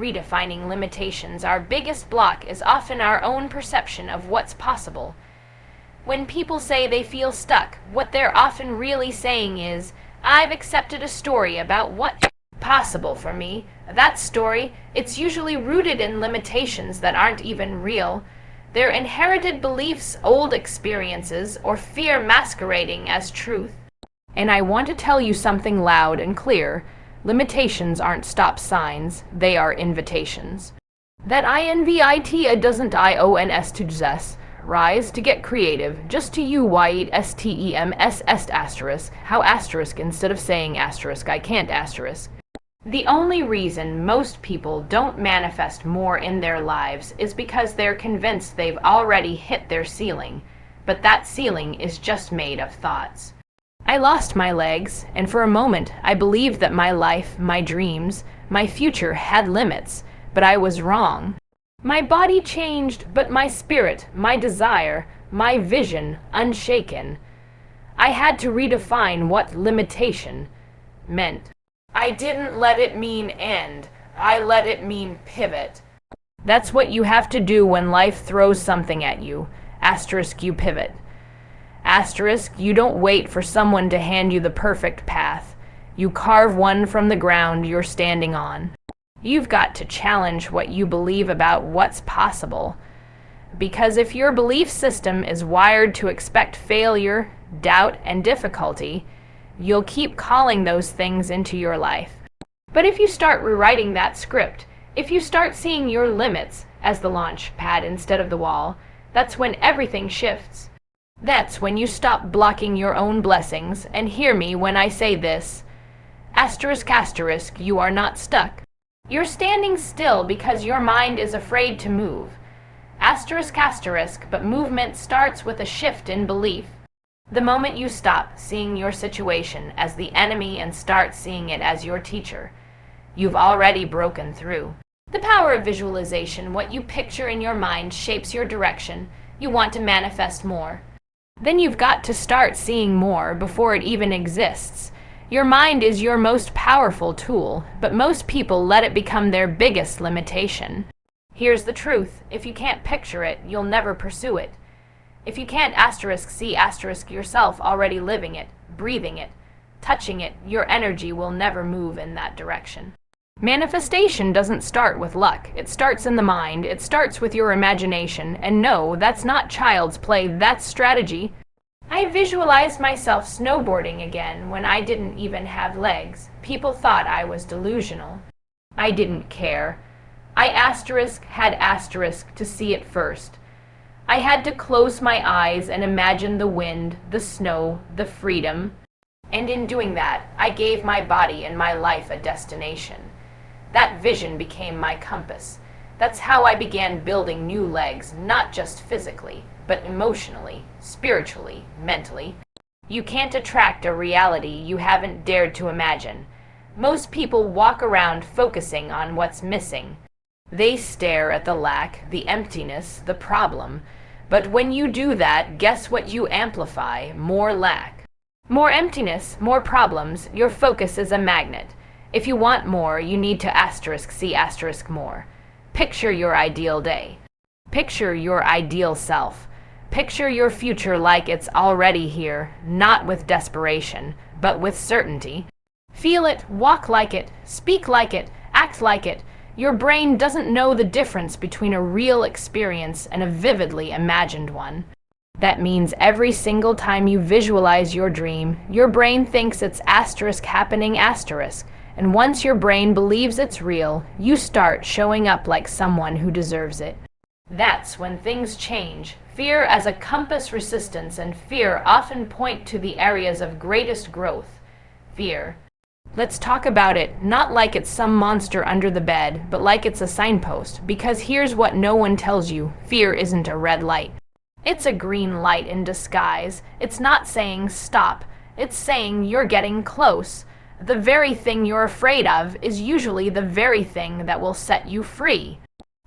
Redefining limitations, our biggest block is often our own perception of what's possible. When people say they feel stuck, what they're often really saying is, I've accepted a story about what's possible for me. That story, it's usually rooted in limitations that aren't even real. They're inherited beliefs, old experiences, or fear masquerading as truth. And I want to tell you something loud and clear. Limitations aren't stop signs, they are invitations. That invite doesn't ions to possess. Rise to get creative, just to you stems asterisk, how asterisk instead of saying asterisk, I can't asterisk. The only reason most people don't manifest more in their lives is because they're convinced they've already hit their ceiling, but that ceiling is just made of thoughts. I lost my legs, and for a moment I believed that my life, my dreams, my future had limits, but I was wrong. My body changed, but my spirit, my desire, my vision, unshaken. I had to redefine what limitation meant. I didn't let it mean end, I let it mean pivot. That's what you have to do when life throws something at you. Asterisk, you pivot. Asterisk, you don't wait for someone to hand you the perfect path. You carve one from the ground you're standing on. You've got to challenge what you believe about what's possible. Because if your belief system is wired to expect failure, doubt, and difficulty, you'll keep calling those things into your life. But if you start rewriting that script, if you start seeing your limits as the launch pad instead of the wall, that's when everything shifts. That's when you stop blocking your own blessings, and hear me when I say this. Asterisk, asterisk, you are not stuck. You're standing still because your mind is afraid to move. Asterisk, asterisk, but movement starts with a shift in belief. The moment you stop seeing your situation as the enemy and start seeing it as your teacher, you've already broken through. The power of visualization, what you picture in your mind, shapes your direction. You want to manifest more. Then you've got to start seeing more before it even exists. Your mind is your most powerful tool, but most people let it become their biggest limitation. Here's the truth. If you can't picture it, you'll never pursue it. If you can't asterisk see asterisk yourself already living it, breathing it, touching it, your energy will never move in that direction. Manifestation doesn't start with luck. It starts in the mind. It starts with your imagination. And no, that's not child's play. That's strategy. I visualized myself snowboarding again when I didn't even have legs. People thought I was delusional. I didn't care. I had asterisk to see it first. I had to close my eyes and imagine the wind, the snow, the freedom. And in doing that, I gave my body and my life a destination. That vision became my compass. That's how I began building new legs, not just physically, but emotionally, spiritually, mentally. You can't attract a reality you haven't dared to imagine. Most people walk around focusing on what's missing. They stare at the lack, the emptiness, the problem. But when you do that, guess what you amplify? More lack. More emptiness, more problems. Your focus is a magnet. If you want more, you need to asterisk see asterisk more. Picture your ideal day. Picture your ideal self. Picture your future like it's already here, not with desperation, but with certainty. Feel it, walk like it, speak like it, act like it. Your brain doesn't know the difference between a real experience and a vividly imagined one. That means every single time you visualize your dream, your brain thinks it's asterisk happening asterisk. And once your brain believes it's real, you start showing up like someone who deserves it. That's when things change. Fear as a compass resistance and fear often point to the areas of greatest growth. Fear. Let's talk about it, not like it's some monster under the bed, but like it's a signpost, because here's what no one tells you. Fear isn't a red light. It's a green light in disguise. It's not saying stop. It's saying you're getting close. The very thing you're afraid of is usually the very thing that will set you free.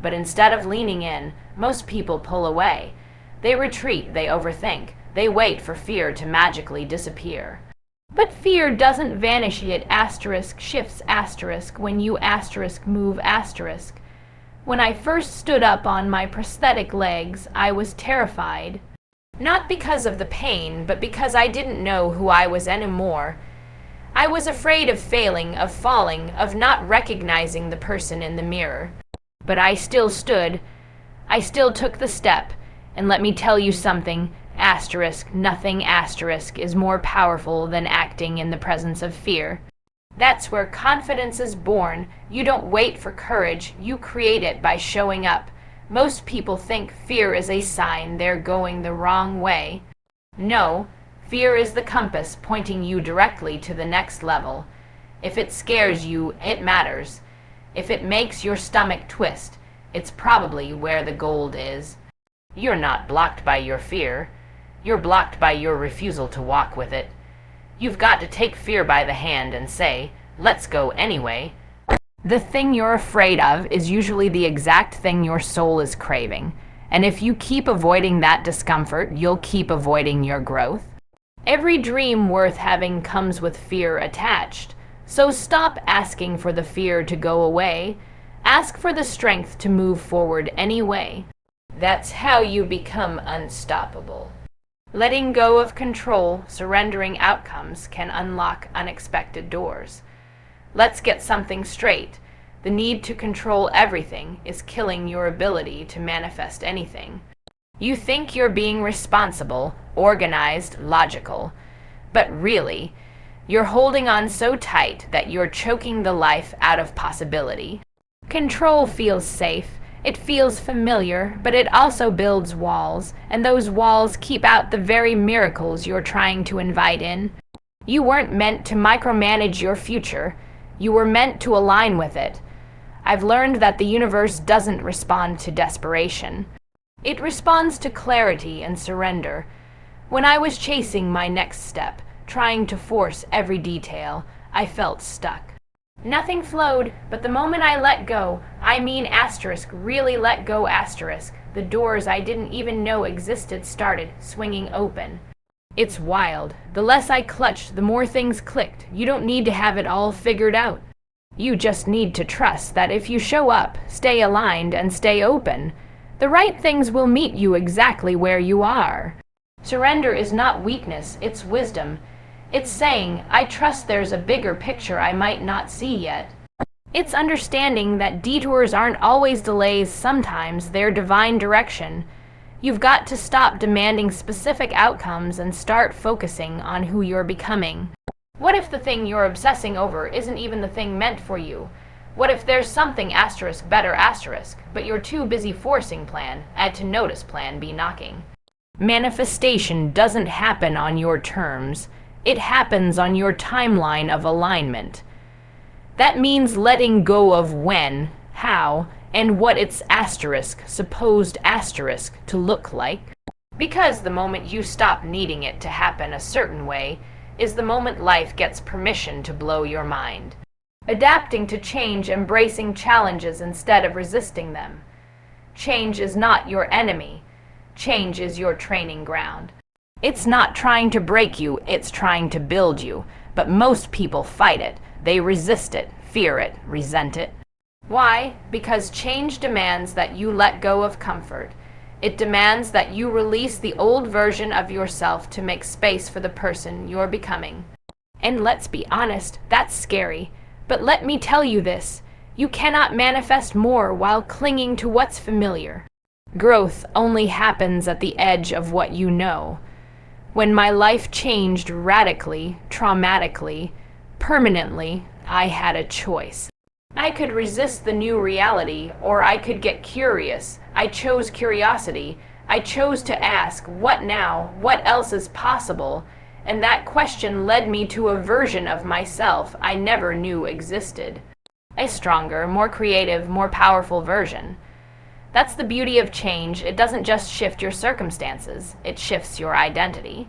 But instead of leaning in, most people pull away. They retreat, they overthink. They wait for fear to magically disappear. But fear doesn't vanish, it shifts when you move . When I first stood up on my prosthetic legs, I was terrified. Not because of the pain, but because I didn't know who I was anymore. I was afraid of failing, of falling, of not recognizing the person in the mirror. But I still stood. I still took the step. And let me tell you something, nothing is more powerful than acting in the presence of fear. That's where confidence is born. You don't wait for courage, you create it by showing up. Most people think fear is a sign they're going the wrong way. No, fear is the compass pointing you directly to the next level. If it scares you, it matters. If it makes your stomach twist, it's probably where the gold is. You're not blocked by your fear. You're blocked by your refusal to walk with it. You've got to take fear by the hand and say, let's go anyway. The thing you're afraid of is usually the exact thing your soul is craving. And if you keep avoiding that discomfort, you'll keep avoiding your growth. Every dream worth having comes with fear attached. So stop asking for the fear to go away. Ask for the strength to move forward anyway. That's how you become unstoppable. Letting go of control, surrendering outcomes can unlock unexpected doors. Let's get something straight. The need to control everything is killing your ability to manifest anything. You think you're being responsible, organized, logical, but really, you're holding on so tight that you're choking the life out of possibility. Control feels safe. It feels familiar, but it also builds walls, and those walls keep out the very miracles you're trying to invite in. You weren't meant to micromanage your future. You were meant to align with it. I've learned that the universe doesn't respond to desperation. It responds to clarity and surrender. When I was chasing my next step, trying to force every detail, I felt stuck. Nothing flowed, but the moment I let go, really let go, the doors I didn't even know existed started swinging open. It's wild. The less I clutched, the more things clicked. You don't need to have it all figured out. You just need to trust that if you show up, stay aligned, and stay open, the right things will meet you exactly where you are. Surrender is not weakness, it's wisdom. It's saying, I trust there's a bigger picture I might not see yet. It's understanding that detours aren't always delays, sometimes they're divine direction. You've got to stop demanding specific outcomes and start focusing on who you're becoming. What if the thing you're obsessing over isn't even the thing meant for you? What if there's something better, but you're too busy forcing add to notice be knocking? Manifestation doesn't happen on your terms. It happens on your timeline of alignment. That means letting go of when, how, and what its supposed asterisk to look like. Because the moment you stop needing it to happen a certain way is the moment life gets permission to blow your mind. Adapting to change, embracing challenges instead of resisting them. Change is not your enemy. Change is your training ground. It's not trying to break you, it's trying to build you. But most people fight it. They resist it, fear it, resent it. Why? Because change demands that you let go of comfort. It demands that you release the old version of yourself to make space for the person you're becoming. And let's be honest, that's scary. But let me tell you this, you cannot manifest more while clinging to what's familiar. Growth only happens at the edge of what you know. When my life changed radically, traumatically, permanently, I had a choice. I could resist the new reality, or I could get curious. I chose curiosity. I chose to ask, what now? What else is possible? And that question led me to a version of myself I never knew existed. A stronger, more creative, more powerful version. That's the beauty of change. It doesn't just shift your circumstances, it shifts your identity.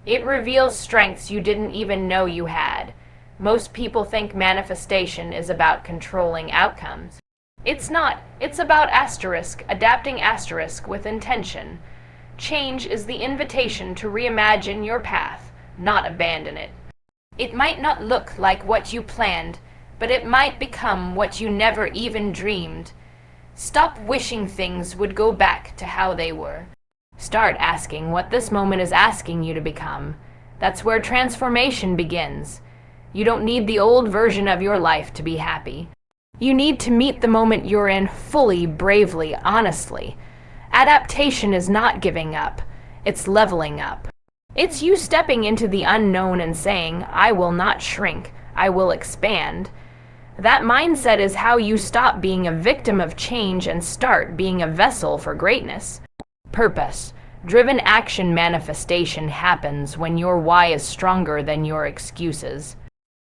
It reveals strengths you didn't even know you had. Most people think manifestation is about controlling outcomes. It's not. It's about adapting with intention. Change is the invitation to reimagine your path, not abandon it. It might not look like what you planned, but it might become what you never even dreamed. Stop wishing things would go back to how they were. Start asking what this moment is asking you to become. That's where transformation begins. You don't need the old version of your life to be happy. You need to meet the moment you're in fully, bravely, honestly. Adaptation is not giving up. It's leveling up. It's you stepping into the unknown and saying, I will not shrink. I will expand. That mindset is how you stop being a victim of change and start being a vessel for greatness. Purpose. Driven action manifestation happens when your why is stronger than your excuses.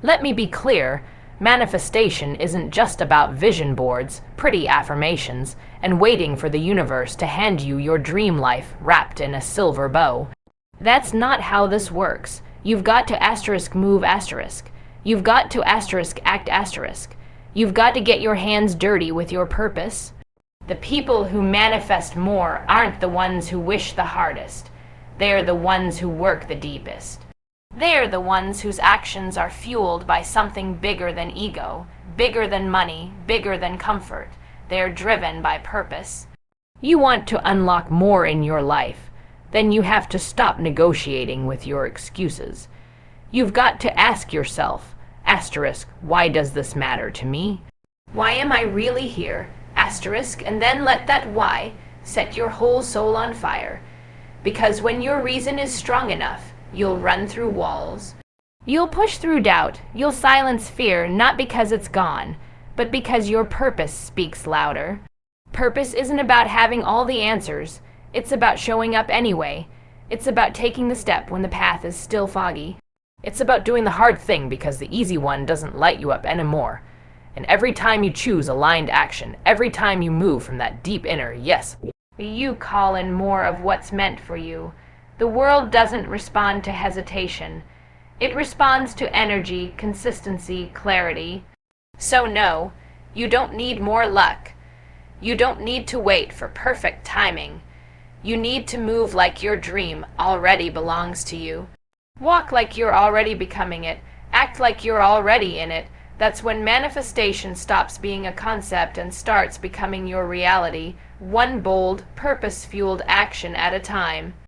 Let me be clear, manifestation isn't just about vision boards, pretty affirmations, and waiting for the universe to hand you your dream life wrapped in a silver bow. That's not how this works. You've got to move *. You've got to act *. You've got to get your hands dirty with your purpose. The people who manifest more aren't the ones who wish the hardest. They're the ones who work the deepest. They're the ones whose actions are fueled by something bigger than ego, bigger than money, bigger than comfort. They're driven by purpose. You want to unlock more in your life, then you have to stop negotiating with your excuses. You've got to ask yourself, *, why does this matter to me? Why am I really here? And then let that why set your whole soul on fire. Because when your reason is strong enough, you'll run through walls. You'll push through doubt. You'll silence fear, not because it's gone, but because your purpose speaks louder. Purpose isn't about having all the answers. It's about showing up anyway. It's about taking the step when the path is still foggy. It's about doing the hard thing because the easy one doesn't light you up anymore. And every time you choose aligned action, every time you move from that deep inner yes, you call in more of what's meant for you. The world doesn't respond to hesitation. It responds to energy, consistency, clarity. So no, you don't need more luck. You don't need to wait for perfect timing. You need to move like your dream already belongs to you. Walk like you're already becoming it. Act like you're already in it. That's when manifestation stops being a concept and starts becoming your reality, one bold, purpose-fueled action at a time.